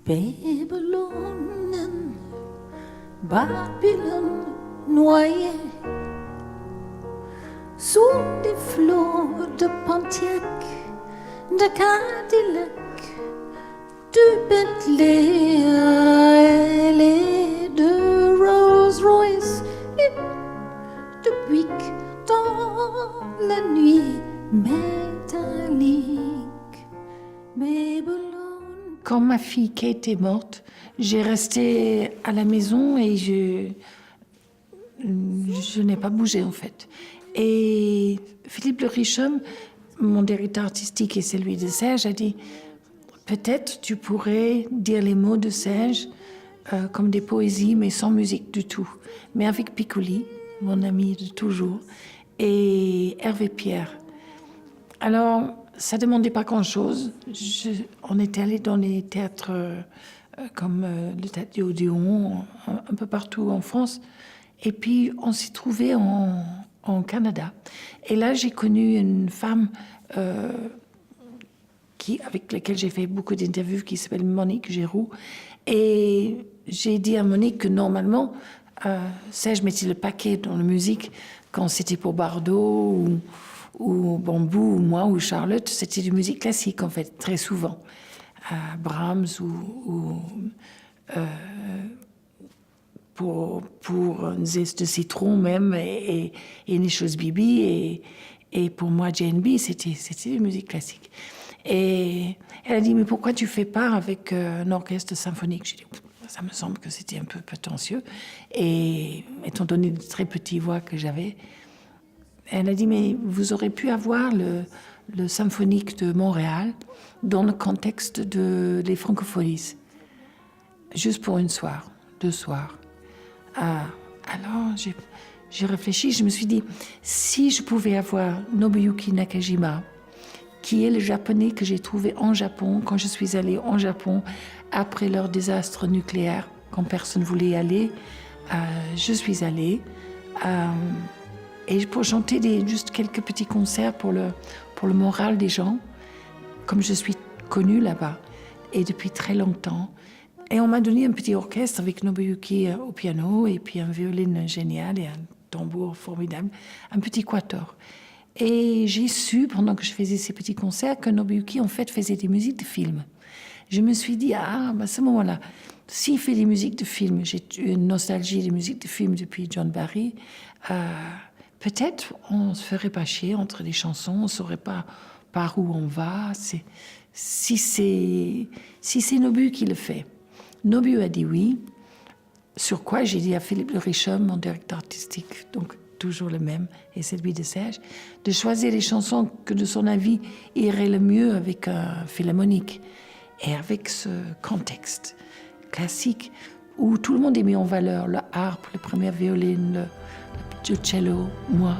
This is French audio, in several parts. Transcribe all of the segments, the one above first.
Babylone, Babylone noyée sous des flots de Pontiac, de Cadillac, de Bentley et de Rolls-Royce et de Buick dans la nuit métallique. Babylone. Quand ma fille Kate est morte, j'ai resté à la maison et je n'ai pas bougé en fait. Et Philippe Le Richomme, mon directeur artistique et celui de Serge, a dit peut-être tu pourrais dire les mots de Serge comme des poésies mais sans musique du tout. Mais avec Piccoli, mon ami de toujours, et Hervé Pierre. Alors, ça ne demandait pas grand-chose. On était allé dans les théâtres comme le théâtre du Odéon, un peu partout en France. Et puis, on s'est trouvés en Canada. Et là, j'ai connu une femme avec laquelle j'ai fait beaucoup d'interviews, qui s'appelle Monique Géroux. Et j'ai dit à Monique que normalement, Serge mettait le paquet dans la musique quand c'était pour Bardot ou Bambou, ou moi, ou Charlotte, c'était de musique classique, en fait, très souvent. Brahms ou pour une zeste de citron même, et une chose Bibi, et pour moi, JNB, c'était de musique classique. Et elle a dit, mais pourquoi tu fais pas avec un orchestre symphonique? J'ai dit, ça me semble que c'était un peu prétentieux. Et étant donné les très petites voix que j'avais, elle a dit, mais vous aurez pu avoir le symphonique de Montréal dans le contexte des Francopholies, juste pour une soir, 2 soirs. Alors, j'ai réfléchi, je me suis dit, si je pouvais avoir Nobuyuki Nakajima, qui est le japonais que j'ai trouvé en Japon, quand je suis allée en Japon, après leur désastre nucléaire, quand personne ne voulait y aller, je suis allée. Et pour chanter juste quelques petits concerts pour le moral des gens, comme je suis connue là-bas, et depuis très longtemps. Et on m'a donné un petit orchestre avec Nobuyuki au piano, et puis un violon génial et un tambour formidable, un petit quatuor. Et j'ai su, pendant que je faisais ces petits concerts, que Nobuyuki, en fait, faisait des musiques de films. Je me suis dit, à ce moment-là, s'il fait des musiques de films, j'ai une nostalgie des musiques de films depuis John Barry, peut-être on se ferait pas chier entre les chansons, on saurait pas par où on va. Si c'est Nobu qui le fait. Nobu a dit oui, sur quoi j'ai dit à Philippe Le Richomme, mon directeur artistique, donc toujours le même, et celui de Serge, de choisir les chansons que, de son avis, iraient le mieux avec un philharmonique et avec ce contexte classique où tout le monde est mis en valeur, le harpe, le premier violon, le cello, moi.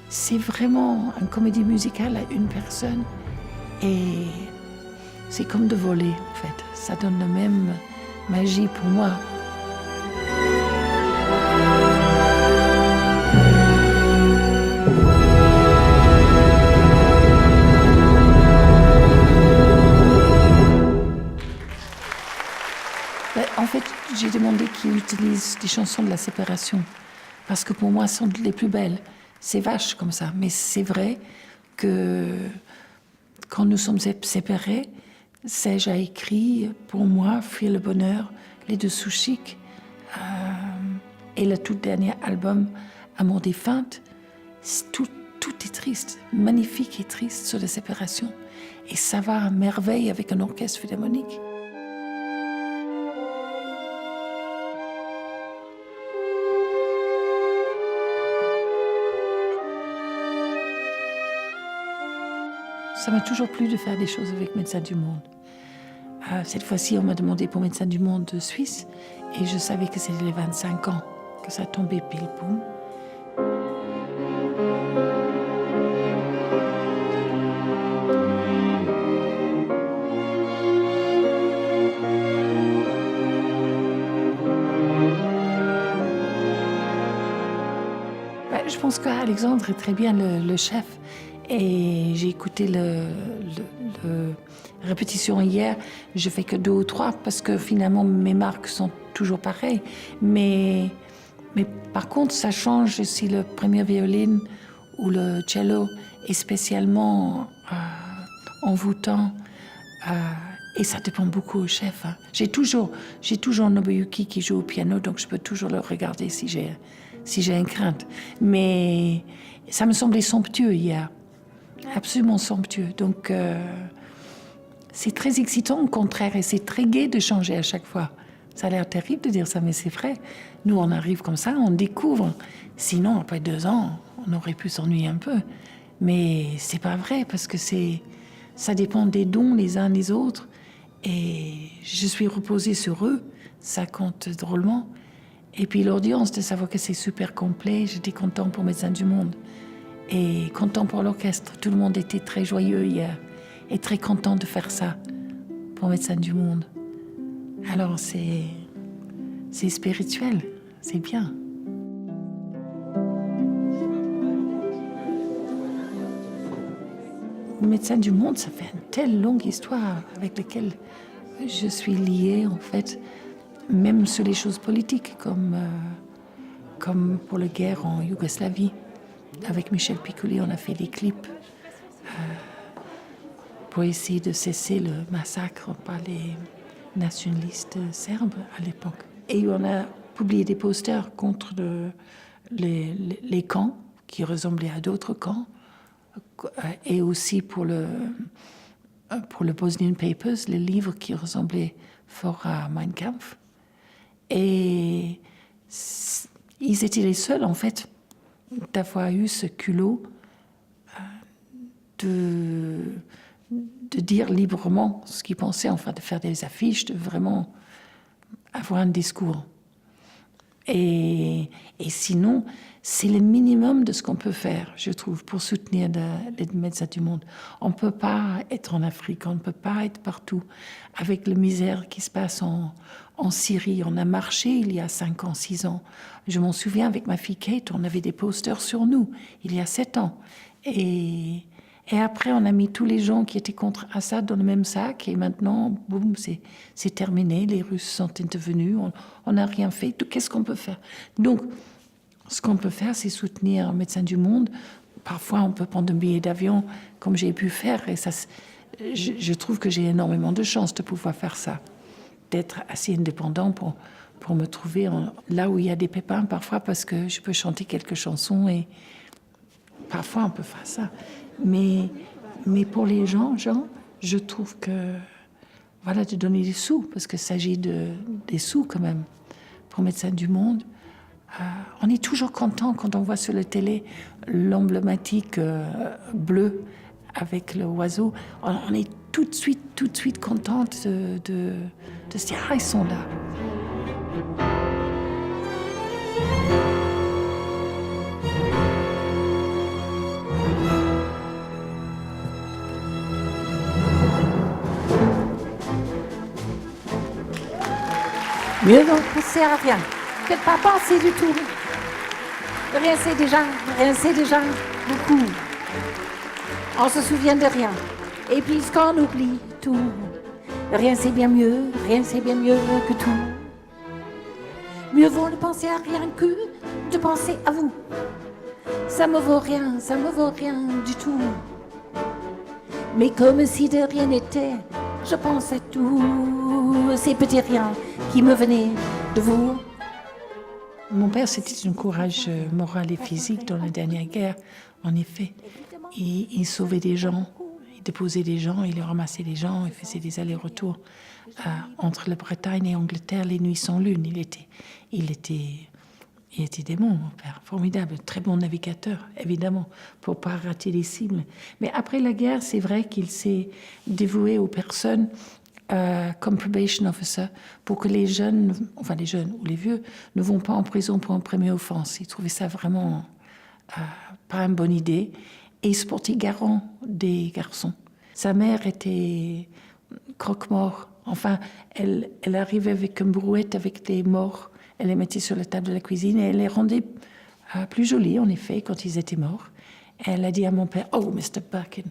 C'est vraiment une comédie musicale à une personne et c'est comme de voler, en fait. Ça donne la même magie pour moi. En fait, j'ai demandé qu'il utilise des chansons de la séparation, parce que pour moi, ce sont les plus belles. C'est vache comme ça, mais c'est vrai que quand nous sommes séparés, Serge a écrit pour moi Fuir le bonheur, Les Deux Sous Chics, et le tout dernier album, Amour défunte. Tout est triste, magnifique et triste sur la séparation. Et ça va à merveille avec un orchestre philharmonique. Ça m'a toujours plu de faire des choses avec Médecins du Monde. Cette fois-ci, on m'a demandé pour Médecins du Monde de Suisse, et je savais que c'était les 25 ans, que ça tombait pile poum. Je pense qu'Alexandre est très bien le chef. Et j'ai écouté le répétition hier. Je fais que 2 ou 3 parce que finalement mes marques sont toujours pareilles. Mais par contre, ça change si le premier violine ou le cello est spécialement envoûtant. Et ça dépend beaucoup au chef. Hein. J'ai toujours Nobuyuki qui joue au piano, donc je peux toujours le regarder si j'ai une crainte. Mais ça me semblait somptueux hier. Absolument somptueux. Donc, c'est très excitant au contraire, et c'est très gai de changer à chaque fois. Ça a l'air terrible de dire ça, mais c'est vrai. Nous, on arrive comme ça, on découvre. Sinon, après 2 ans, on aurait pu s'ennuyer un peu. Mais c'est pas vrai, parce que ça dépend des dons les uns les autres. Et je suis reposée sur eux, ça compte drôlement. Et puis l'audience, de savoir que c'est super complet, j'étais content pour Médecins du Monde. Et content pour l'orchestre. Tout le monde était très joyeux hier et très content de faire ça pour Médecins du Monde. Alors c'est spirituel, c'est bien. Médecins du Monde, ça fait une telle longue histoire avec laquelle je suis liée en fait, même sur les choses politiques comme pour la guerre en Yougoslavie. Avec Michel Piccoli, on a fait des clips pour essayer de cesser le massacre par les nationalistes serbes à l'époque. Et on a publié des posters contre les camps qui ressemblaient à d'autres camps, et aussi pour le Bosnian Papers, le livre qui ressemblait fort à Mein Kampf. Et ils étaient les seuls, en fait, d'avoir eu ce culot de dire librement ce qu'ils pensaient, enfin de faire des affiches, de vraiment avoir un discours. Et sinon, c'est le minimum de ce qu'on peut faire, je trouve, pour soutenir les Médecins du Monde. On ne peut pas être en Afrique, on ne peut pas être partout. Avec la misère qui se passe en Syrie, on a marché il y a 5 ans, 6 ans. Je m'en souviens, avec ma fille Kate, on avait des posters sur nous, il y a 7 ans. Et après, on a mis tous les gens qui étaient contre Assad dans le même sac. Et maintenant, boum, c'est terminé. Les Russes sont intervenus. On n'a rien fait. Qu'est-ce qu'on peut faire? Donc, ce qu'on peut faire, c'est soutenir Médecins du Monde. Parfois, on peut prendre un billet d'avion, comme j'ai pu faire. Et ça, je trouve que j'ai énormément de chance de pouvoir faire ça. D'être assez indépendant pour me trouver là où il y a des pépins, parfois, parce que je peux chanter quelques chansons. Et parfois, on peut faire ça. Mais pour les gens, je trouve que, voilà, de donner des sous, parce qu'il s'agit des sous quand même, pour Médecins du Monde. On est toujours content quand on voit sur la télé l'emblématique bleu avec l'oiseau. On est tout de suite contente de se dire « Ah, ils sont là ». Mieux vaut penser à rien que de pas penser du tout. Rien c'est déjà beaucoup. On se souvient de rien. Et puisqu'on oublie tout, rien c'est bien mieux que tout. Mieux vaut ne penser à rien que de penser à vous. Ça me vaut rien du tout. Mais comme si de rien n'était, je pense à tous ces petits riens qui me venaient de vous. Mon père, c'était un courage moral et physique dans la dernière guerre, en effet. Il sauvait des gens, il déposait des gens, il ramassait des gens, il faisait des allers-retours entre la Bretagne et l'Angleterre, les nuits sans lune. Il était démon, mon père, formidable, très bon navigateur, évidemment, pour pas rater les cibles. Mais après la guerre, c'est vrai qu'il s'est dévoué aux personnes comme probation officer pour que les jeunes ou les vieux, ne vont pas en prison pour une première offense. Il trouvait ça vraiment pas une bonne idée. Et il se portait garant des garçons. Sa mère était croque-mort. Enfin, elle arrivait avec une brouette avec des morts. Elle les mettait sur la table de la cuisine et elle les rendait plus jolis, en effet, quand ils étaient morts. Elle a dit à mon père, "Oh, Mr. Birkin,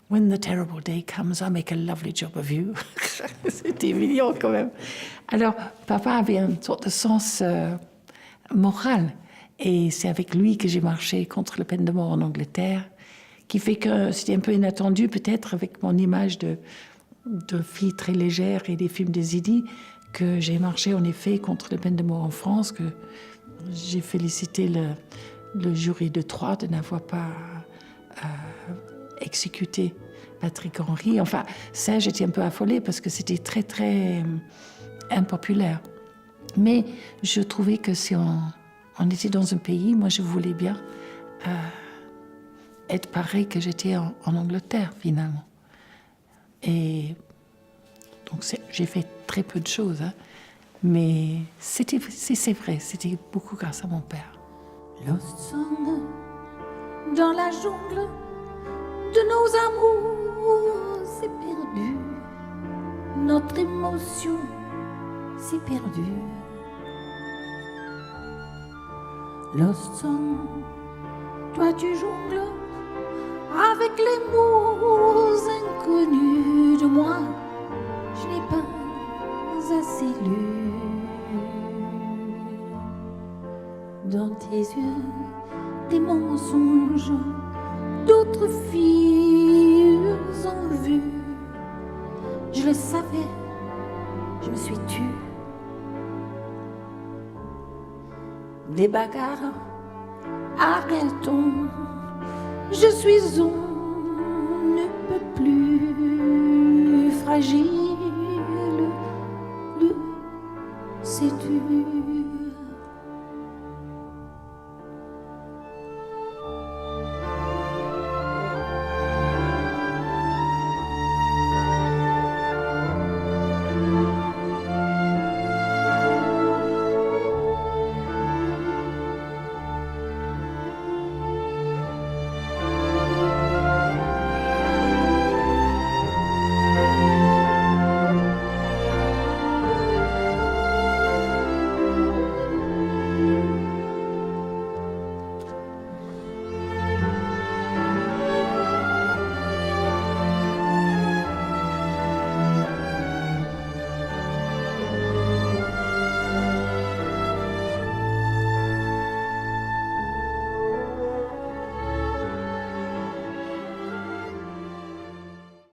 when the terrible day comes, I'll make a lovely job of you." C'était mignon quand même. Alors, papa avait une sorte de sens moral. Et c'est avec lui que j'ai marché contre la peine de mort en Angleterre, qui fait que c'était un peu inattendu peut-être avec mon image de fille très légère et des films de Zidi, que j'ai marché en effet contre la peine de mort en France, que j'ai félicité le jury de Troyes de n'avoir pas exécuté Patrick Henry. Enfin, ça, j'étais un peu affolée parce que c'était très, très impopulaire. Mais je trouvais que si on était dans un pays, moi je voulais bien être pareil que j'étais en Angleterre finalement. Et donc j'ai fait très peu de choses, hein. Mais c'est vrai, c'était beaucoup grâce à mon père. Lost song dans la jungle de nos amours s'est perdu, notre émotion s'est perdue. Lost song, toi tu jongles avec les mots inconnus de moi, je n'ai pas assez lu. Dans tes yeux, des mensonges, d'autres filles en vue. Je le savais, je me suis tue. Des bagarres, arrêtons. Je suis on ne peut plus fragile.